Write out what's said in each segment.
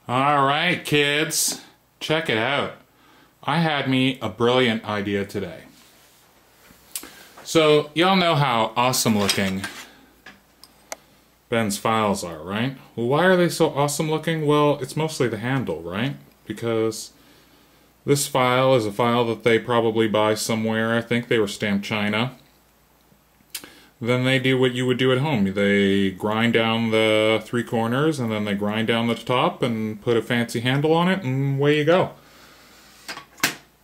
Alright kids, check it out. I had me a brilliant idea today. So, y'all know how awesome looking Ben's files are, right? Well, why are they so awesome looking? Well, it's mostly the handle, right? Because this file is a file that they probably buy somewhere. I think they were stamped China. Then they do what you would do at home. They grind down the three corners and then they grind down the top and put a fancy handle on it and away you go.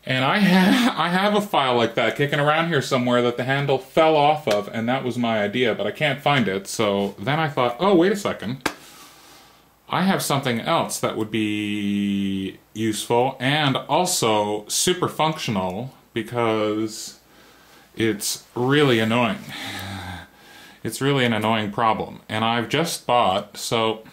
And I have a file like that kicking around here somewhere that the handle fell off of, and that was my idea, but I can't find it. So then I thought, oh, wait a second. I have something else that would be useful and also super functional because it's really annoying. It's really an annoying problem. And I've just bought, so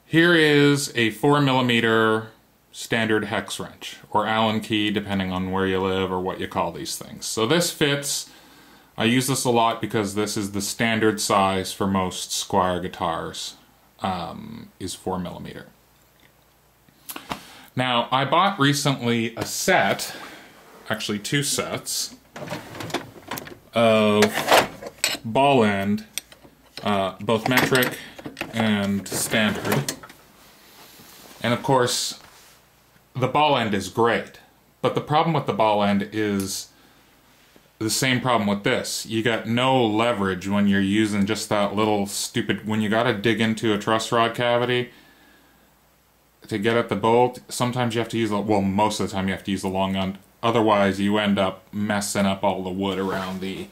here is a 4mm standard hex wrench, or Allen key, depending on where you live or what you call these things. So this fits. I use this a lot because this is the standard size for most Squier guitars, is 4mm. Now, I bought recently a set, actually two sets, of ball end, both metric and standard. And of course, the ball end is great, but the problem with the ball end is the same problem with this. You got no leverage when you're using just that little stupid, when you gotta dig into a truss rod cavity to get at the bolt. Sometimes you have to use, well, most of the time you have to use the long end. Otherwise, you end up messing up all the wood around the...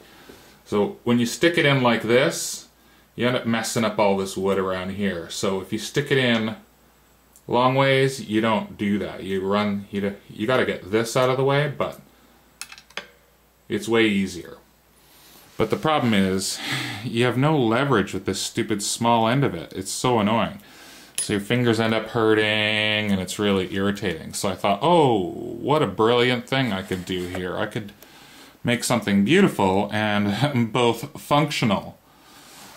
So when you stick it in like this, you end up messing up all this wood around here. So if you stick it in long ways, you don't do that. You got to get this out of the way, but it's way easier. But the problem is, you have no leverage with this stupid small end of it. It's so annoying. So your fingers end up hurting, and it's really irritating. So I thought, oh, what a brilliant thing I could do here. I could make something beautiful and both functional.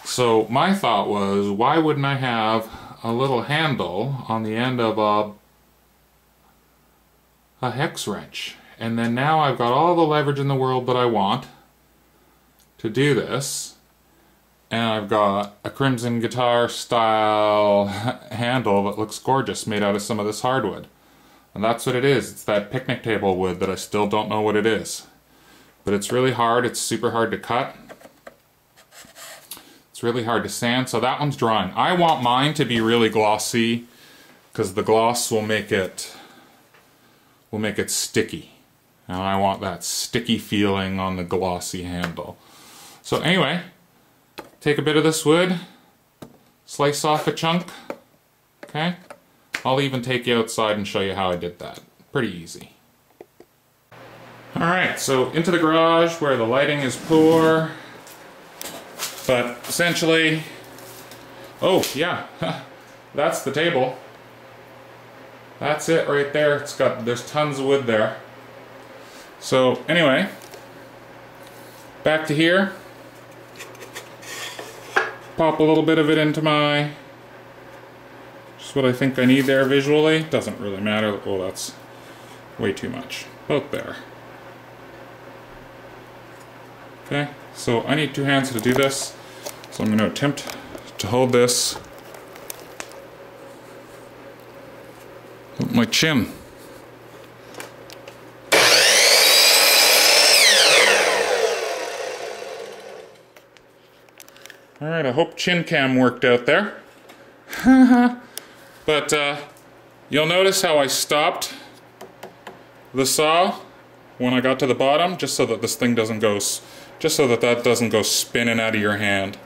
So my thought was, why wouldn't I have a little handle on the end of a hex wrench? And then now I've got all the leverage in the world that I want to do this. And I've got a Crimson Guitar style handle that looks gorgeous, made out of some of this hardwood. And that's what it is. It's that picnic table wood that I still don't know what it is. But it's really hard. It's super hard to cut. It's really hard to sand. So that one's drying. I want mine to be really glossy because the gloss will make it sticky. And I want that sticky feeling on the glossy handle. So anyway, take a bit of this wood, slice off a chunk, okay? I'll even take you outside and show you how I did that. Pretty easy. Alright, so into the garage where the lighting is poor, but essentially, oh yeah, that's the table. That's it right there. There's tons of wood there. So anyway, back to here. Pop a little bit of it into my, just what I think I need there visually. Doesn't really matter. Oh, that's way too much. About there. Okay, so I need two hands to do this. So I'm going to attempt to hold this with my chin. Alright, I hope chin cam worked out there. But you'll notice how I stopped the saw when I got to the bottom, just so that this thing doesn't go, just so that that doesn't go spinning out of your hand.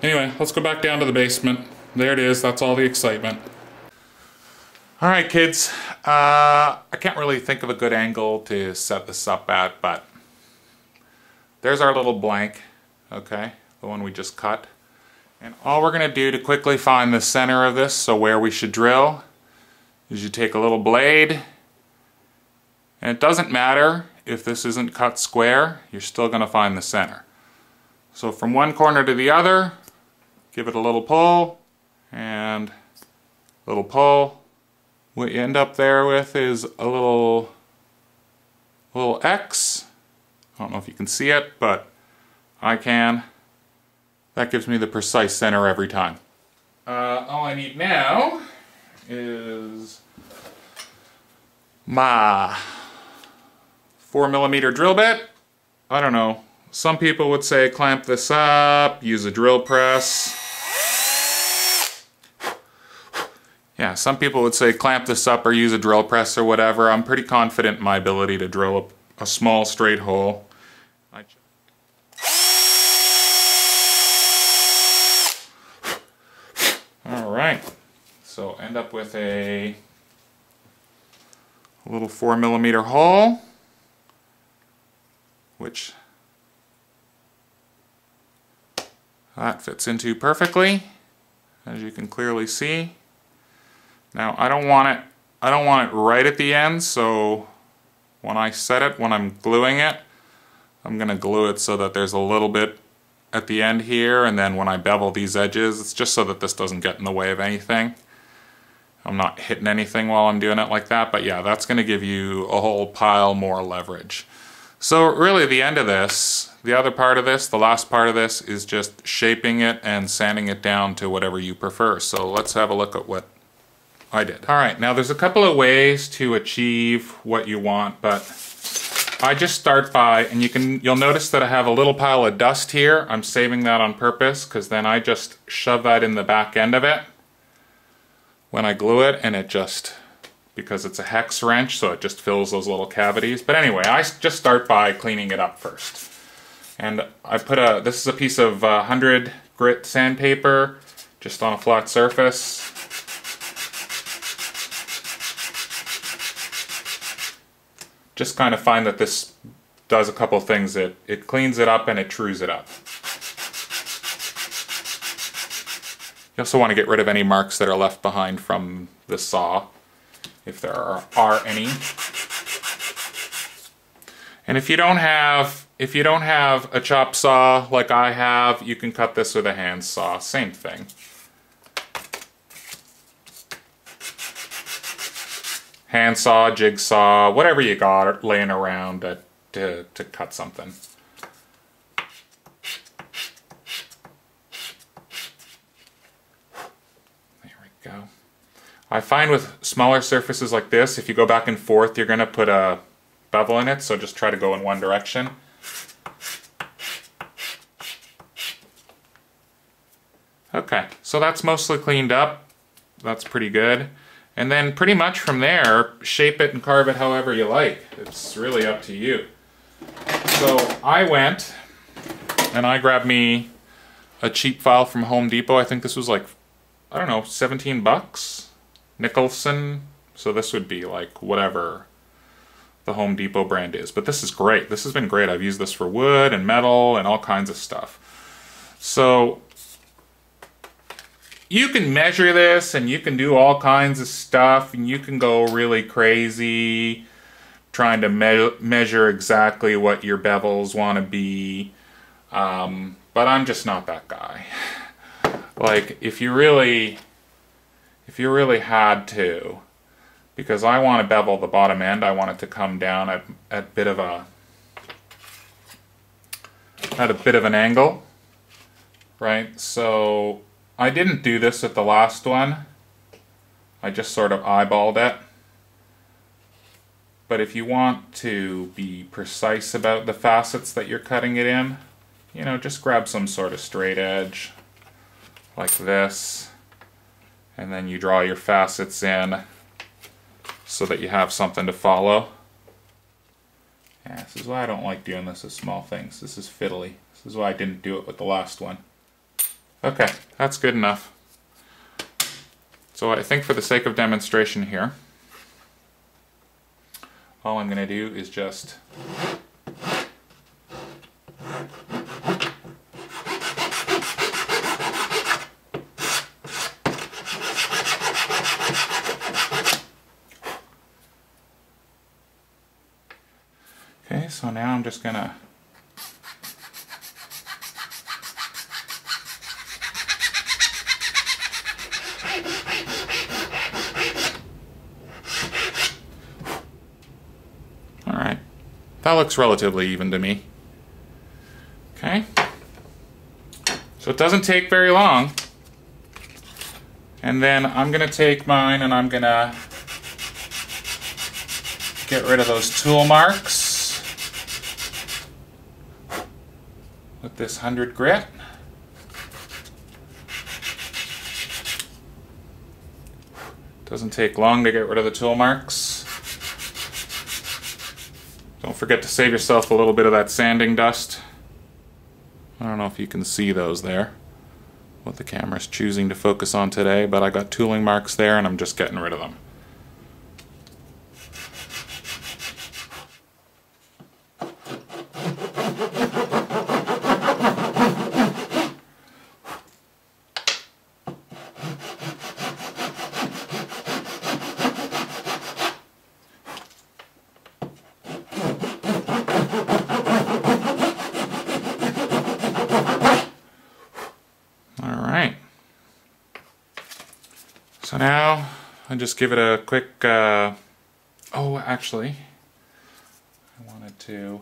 Anyway, let's go back down to the basement. There it is, that's all the excitement. Alright kids, I can't really think of a good angle to set this up at, but there's our little blank, okay? The one we just cut. And all we're going to do to quickly find the center of this, so where we should drill, is you take a little blade, and it doesn't matter if this isn't cut square, you're still going to find the center. So from one corner to the other, give it a little pull, and little pull. What you end up there with is a little X. I don't know if you can see it, but I can. That gives me the precise center every time. All I need now is my 4mm drill bit. I don't know. Some people would say clamp this up, use a drill press. Yeah, some people would say clamp this up or use a drill press or whatever. I'm pretty confident in my ability to drill a small straight hole. Alright, so end up with a little 4mm hole, which that fits into perfectly, as you can clearly see. Now I don't want it right at the end, so when I set it, when I'm gluing it, I'm going to glue it so that there's a little bit at the end here, and then when I bevel these edges, it's just so that this doesn't get in the way of anything. I'm not hitting anything while I'm doing it like that, but yeah, that's going to give you a whole pile more leverage. So really the end of this, the other part of this, the last part of this, is just shaping it and sanding it down to whatever you prefer. So let's have a look at what I did. Alright, now there's a couple of ways to achieve what you want, but I just start by, and you'll notice that I have a little pile of dust here. I'm saving that on purpose because then I just shove that in the back end of it when I glue it, and it just, because it's a hex wrench, so it just fills those little cavities. But anyway, I just start by cleaning it up first. And I put this is a piece of 100 grit sandpaper just on a flat surface. Just kind of find that this does a couple things. It cleans it up and it trues it up. You also want to get rid of any marks that are left behind from the saw, if there are any. And if you don't have a chop saw like I have, you can cut this with a hand saw. Same thing. Handsaw, jigsaw, whatever you got laying around to cut something. There we go. I find with smaller surfaces like this, if you go back and forth, you're going to put a bevel in it, so just try to go in one direction. Okay, so that's mostly cleaned up. That's pretty good. And then pretty much from there, shape it and carve it however you like. It's really up to you. So I went and I grabbed me a cheap file from Home Depot. I think this was like, I don't know, 17 bucks? Nicholson. So this would be like whatever the Home Depot brand is. But this is great. This has been great. I've used this for wood and metal and all kinds of stuff. So you can measure this and you can do all kinds of stuff and you can go really crazy trying to measure exactly what your bevels want to be, but I'm just not that guy. Like if you really had to, because I want to bevel the bottom end, I want it to come down at a bit of an angle, right? So I didn't do this with the last one. I just sort of eyeballed it. But if you want to be precise about the facets that you're cutting it in, you know, just grab some sort of straight edge like this, and then you draw your facets in so that you have something to follow. Yeah, this is why I don't like doing this with small things. This is fiddly. This is why I didn't do it with the last one. Okay, that's good enough. So I think for the sake of demonstration here, all I'm going to do is just okay, so now I'm just going to That looks relatively even to me. Okay. So it doesn't take very long. And then I'm going to take mine and I'm going to get rid of those tool marks with this 100 grit. Doesn't take long to get rid of the tool marks. Don't forget to save yourself a little bit of that sanding dust. I don't know if you can see those there, what the camera's choosing to focus on today, but I got tooling marks there and I'm just getting rid of them. So now I just give it a quick, oh actually, I wanted to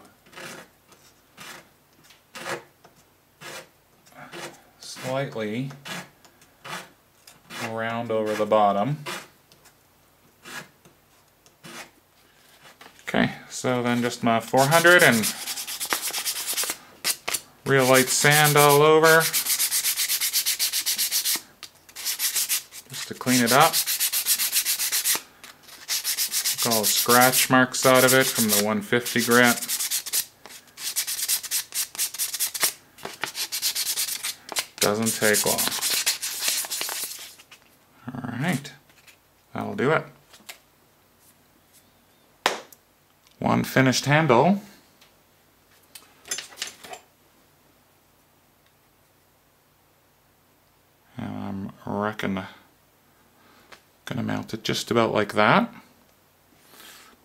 slightly round over the bottom. Okay, so then just my 400 and real light sand all over. To clean it up. Took all the scratch marks out of it from the 150 grit. Doesn't take long. Alright, that'll do it. One finished handle. And I reckon gonna mount it just about like that.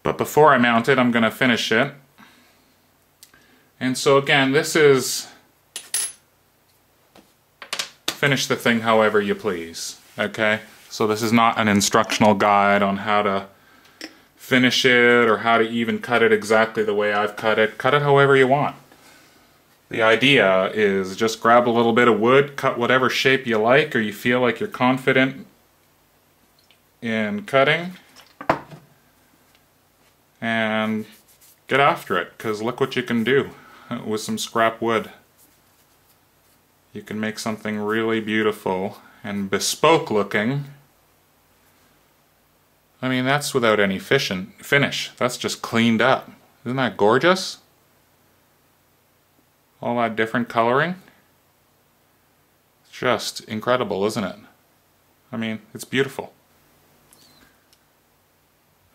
But before I mount it, I'm gonna finish it. And so again, this is finish the thing however you please, okay? So this is not an instructional guide on how to finish it or how to even cut it exactly the way I've cut it. Cut it however you want. The idea is just grab a little bit of wood, cut whatever shape you like or you feel like you're confident in cutting, and get after it, because look what you can do with some scrap wood. You can make something really beautiful and bespoke looking. I mean, that's without any finish. That's just cleaned up. Isn't that gorgeous? All that different coloring. It's just incredible, isn't it? I mean, it's beautiful.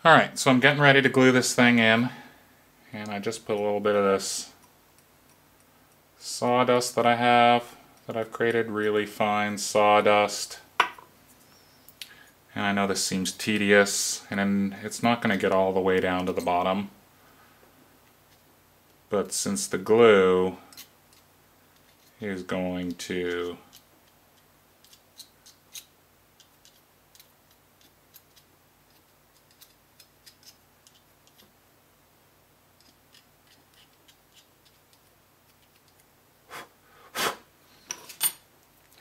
Alright, so I'm getting ready to glue this thing in, and I just put a little bit of this sawdust that I have, that I've created, really fine sawdust. And I know this seems tedious, and it's not going to get all the way down to the bottom. But since the glue is going to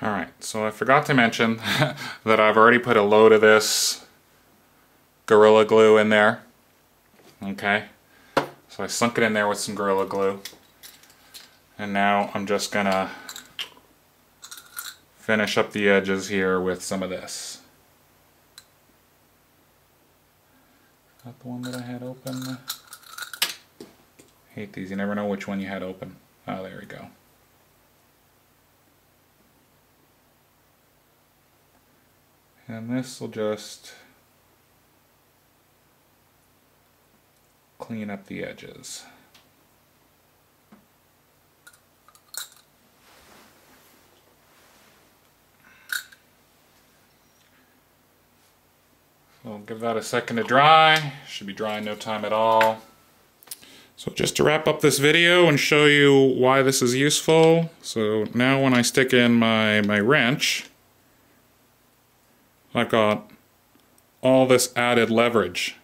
Alright, so I forgot to mention that I've already put a load of this Gorilla Glue in there. Okay, so I sunk it in there with some Gorilla Glue. And now I'm just gonna finish up the edges here with some of this. Is that the one that I had open? Hate these, you never know which one you had open. Oh, there we go. And this will just clean up the edges. So I'll give that a second to dry. Should be dry in no time at all. So just to wrap up this video and show you why this is useful. So now when I stick in my wrench, I've got all this added leverage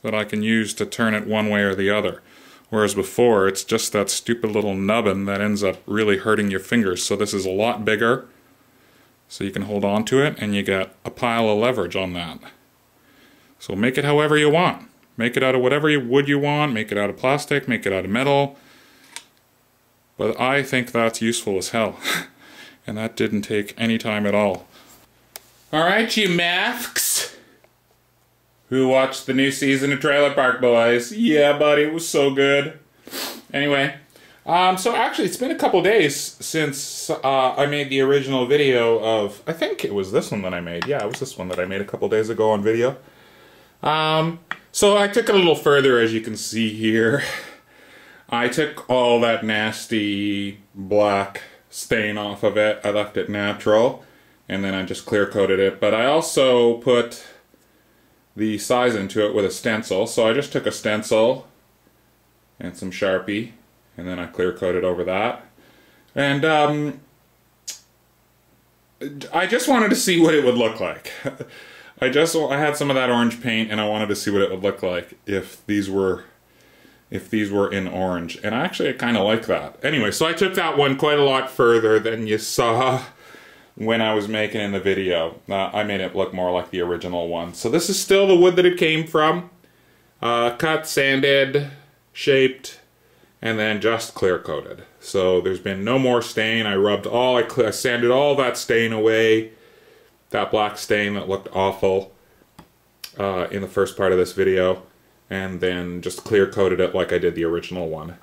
that I can use to turn it one way or the other. Whereas before, it's just that stupid little nubbin that ends up really hurting your fingers. So this is a lot bigger, so you can hold on to it, and you get a pile of leverage on that. So make it however you want. Make it out of whatever wood you want, make it out of plastic, make it out of metal. But I think that's useful as hell. And that didn't take any time at all. Alright, you masks who watched the new season of Trailer Park Boys. Yeah, buddy, it was so good. Anyway, so actually it's been a couple days since I made the original video of, I think it was this one that I made. Yeah, it was this one that I made a couple days ago on video. So I took it a little further, as you can see here. I took all that nasty black stain off of it. I left it natural, and then I just clear coated it. But I also put the size into it with a stencil. So I just took a stencil and some Sharpie, and then I clear coated over that. And I just wanted to see what it would look like. I had some of that orange paint, and I wanted to see what it would look like if these were in orange. And I kind of like that. Anyway, so I took that one quite a lot further than you saw when I was making in the video. I made it look more like the original one. So this is still the wood that it came from. Cut, sanded, shaped, and then just clear coated. So there's been no more stain. I sanded all that stain away. That black stain that looked awful in the first part of this video. And then just clear coated it like I did the original one.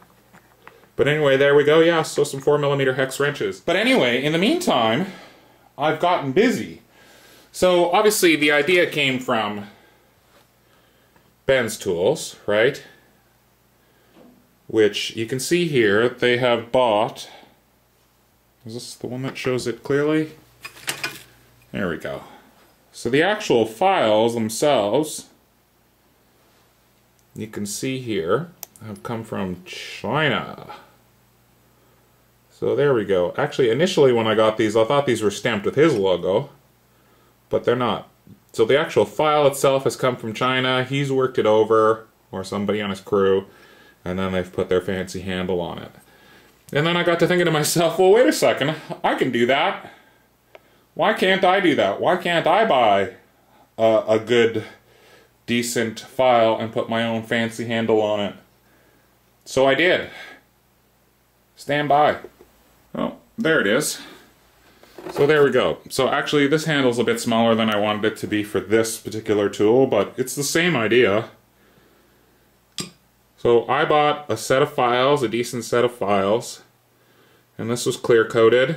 But anyway, there we go. Yeah, so some 4mm hex wrenches. But anyway, in the meantime, I've gotten busy. So obviously the idea came from Ben's Tools, right? Which you can see here, they have bought... Is this the one that shows it clearly? There we go. So the actual files themselves, you can see here, have come from China. So there we go. Actually, initially when I got these, I thought these were stamped with his logo, but they're not. So the actual file itself has come from China. He's worked it over, or somebody on his crew, and then they've put their fancy handle on it. And then I got to thinking to myself, well, wait a second, I can do that. Why can't I do that? Why can't I buy a good, decent file and put my own fancy handle on it? So I did. Stand by. Oh, there it is. So there we go. So actually this handle's a bit smaller than I wanted it to be for this particular tool, but it's the same idea. So I bought a set of files, a decent set of files, and this was clear coated.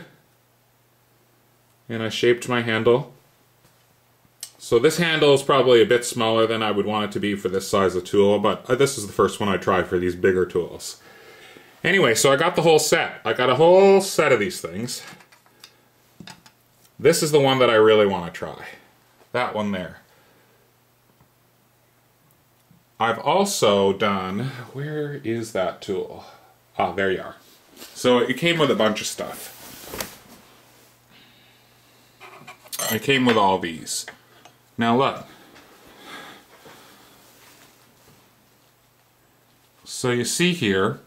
And I shaped my handle. So this handle is probably a bit smaller than I would want it to be for this size of tool, but this is the first one I tried for these bigger tools. Anyway, so I got the whole set. I got a whole set of these things. This is the one that I really want to try. That one there. I've also done... Where is that tool? Ah, there you are. So it came with a bunch of stuff. It came with all these. Now look. So you see here,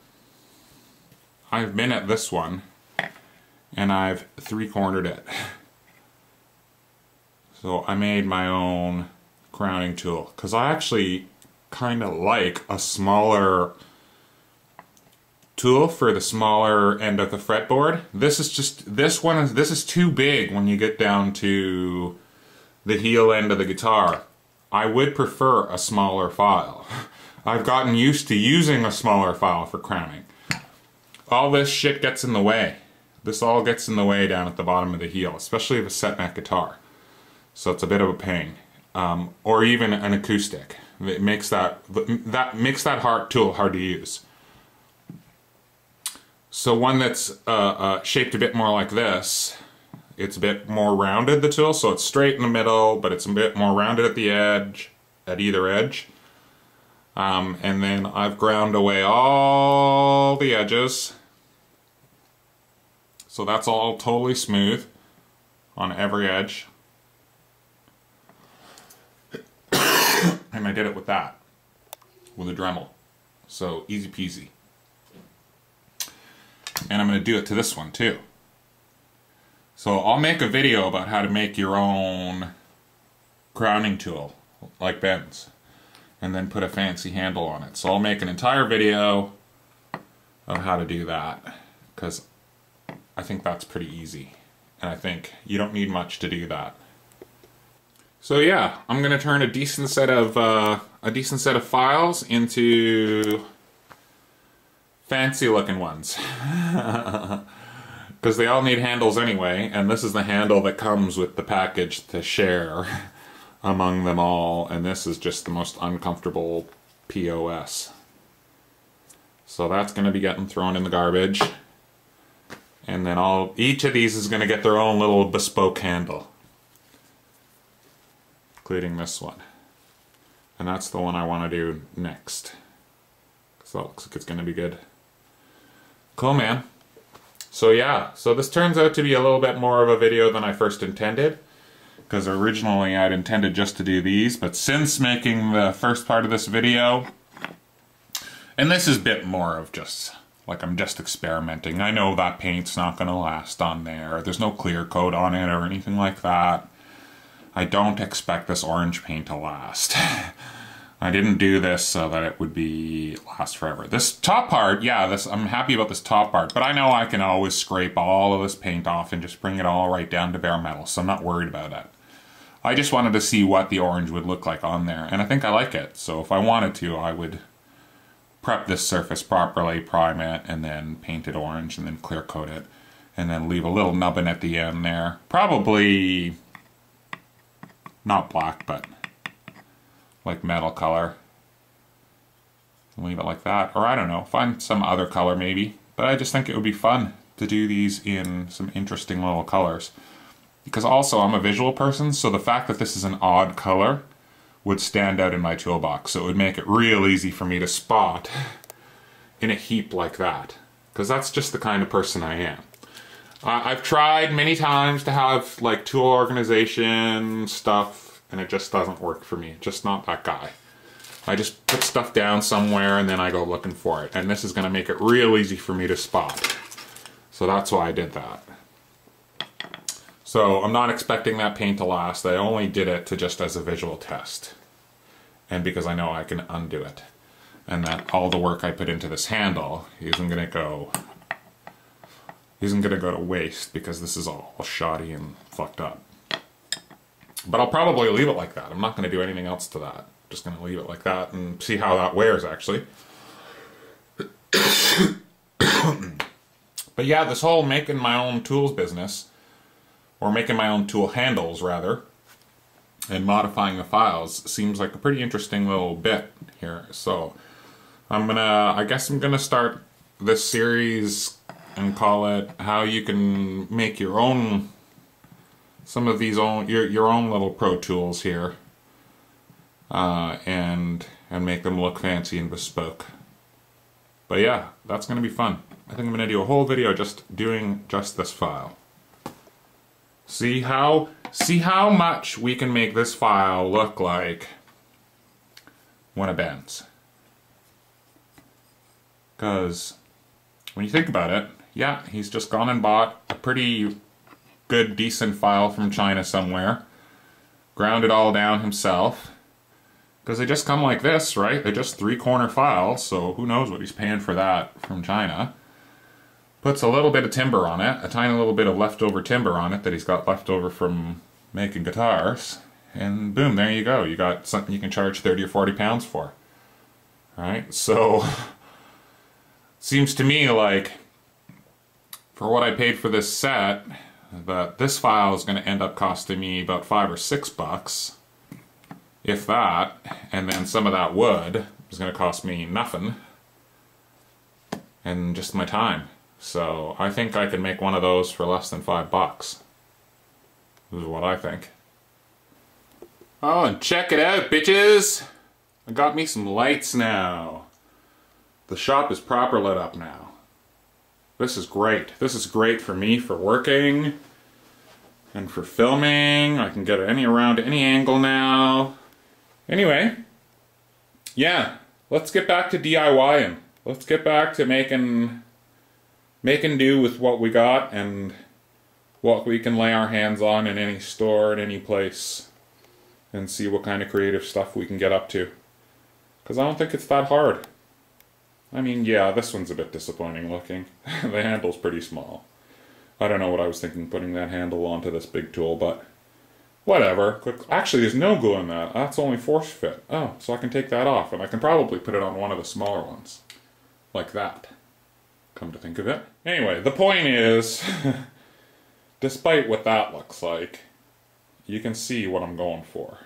I've been at this one, and I've three-cornered it. So I made my own crowning tool, because I actually kind of like a smaller tool for the smaller end of the fretboard. This is too big when you get down to the heel end of the guitar. I would prefer a smaller file. I've gotten used to using a smaller file for crowning. All this shit gets in the way. This all gets in the way down at the bottom of the heel, especially with a set neck guitar. So it's a bit of a pain. Or even an acoustic. It makes that hard tool hard to use. So one that's shaped a bit more like this, it's a bit more rounded, the tool, so it's straight in the middle, but it's a bit more rounded at the edge, at either edge. And then I've ground away all the edges. So that's all totally smooth on every edge. And I did it with that, with a Dremel. So easy peasy. And I'm going to do it to this one too. So I'll make a video about how to make your own crowning tool, like Ben's, and then put a fancy handle on it. So I'll make an entire video of how to do that, because I think that's pretty easy. And I think you don't need much to do that. So yeah, I'm going to turn a decent set of files into fancy looking ones. Because they all need handles anyway, and this is the handle that comes with the package to share among them all, and this is just the most uncomfortable POS. So that's going to be getting thrown in the garbage. And then each of these is going to get their own little bespoke handle. Including this one. And that's the one I want to do next. So that looks like it's going to be good. Cool, man. So yeah, so this turns out to be a little bit more of a video than I first intended. Because originally I'd intended just to do these, but since making the first part of this video, and this is a bit more of just, like, I'm just experimenting. I know that paint's not going to last on there. There's no clear coat on it or anything like that. I don't expect this orange paint to last. I didn't do this so that it would last forever. This top part, yeah, I'm happy about this top part, but I know I can always scrape all of this paint off and just bring it all right down to bare metal, so I'm not worried about it. I just wanted to see what the orange would look like on there, and I think I like it. So if I wanted to, I would prep this surface properly, prime it, and then paint it orange, and then clear coat it, and then leave a little nubbin at the end there. Probably not black, but like metal color. Leave it like that, or I don't know, find some other color maybe. But I just think it would be fun to do these in some interesting little colors. Because also I'm a visual person, so the fact that this is an odd color would stand out in my toolbox. So it would make it real easy for me to spot in a heap like that. Because that's just the kind of person I am. I've tried many times to have like tool organization stuff, and it just doesn't work for me. Just not that guy. I just put stuff down somewhere and then I go looking for it. And this is going to make it real easy for me to spot. So that's why I did that. So I'm not expecting that paint to last. I only did it just as a visual test. And because I know I can undo it. And that all the work I put into this handle isn't going to go to waste, because this is all shoddy and fucked up. But I'll probably leave it like that. I'm not going to do anything else to that. Just going to leave it like that and see how that wears, actually. But yeah, this whole making my own tools business, or making my own tool handles, rather, and modifying the files seems like a pretty interesting little bit here. So I guess I'm gonna start this series and call it how you can make your own, some of these your own little pro tools here, and make them look fancy and bespoke. But yeah, that's gonna be fun. I think I'm gonna do a whole video doing just this file. See how much we can make this file look like one of Ben's. Because when you think about it, yeah, he's just gone and bought a pretty good, decent file from China somewhere, ground it all down himself, because they just come like this, right? They're just 3-corner files, so who knows what he's paying for that from China. Puts a little bit of timber on it, a tiny little bit of leftover timber on it that he's got left over from making guitars, and boom, there you go. You got something you can charge 30 or 40 pounds for. Alright, so seems to me like for what I paid for this set, that this file is going to end up costing me about $5 or $6, if that, and then some of that wood is going to cost me nothing, and just my time. So I think I can make one of those for less than $5. This is what I think. Oh, and check it out, bitches! I got me some lights now. The shop is proper lit up now. This is great. This is great for me for working and for filming. I can get around any angle now. Anyway, yeah, let's get back to DIYing. Let's get back to making do with what we got and what we can lay our hands on in any store, in any place, and see what kind of creative stuff we can get up to. Because I don't think it's that hard. I mean, yeah, this one's a bit disappointing looking. The handle's pretty small. I don't know what I was thinking putting that handle onto this big tool, but whatever. Actually, there's no glue in that. That's only force fit. Oh, so I can take that off, and I can probably put it on one of the smaller ones. Like that. Come to think of it. Anyway, the point is, despite what that looks like, you can see what I'm going for.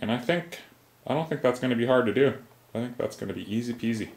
And I don't think that's going to be hard to do. I think that's going to be easy peasy.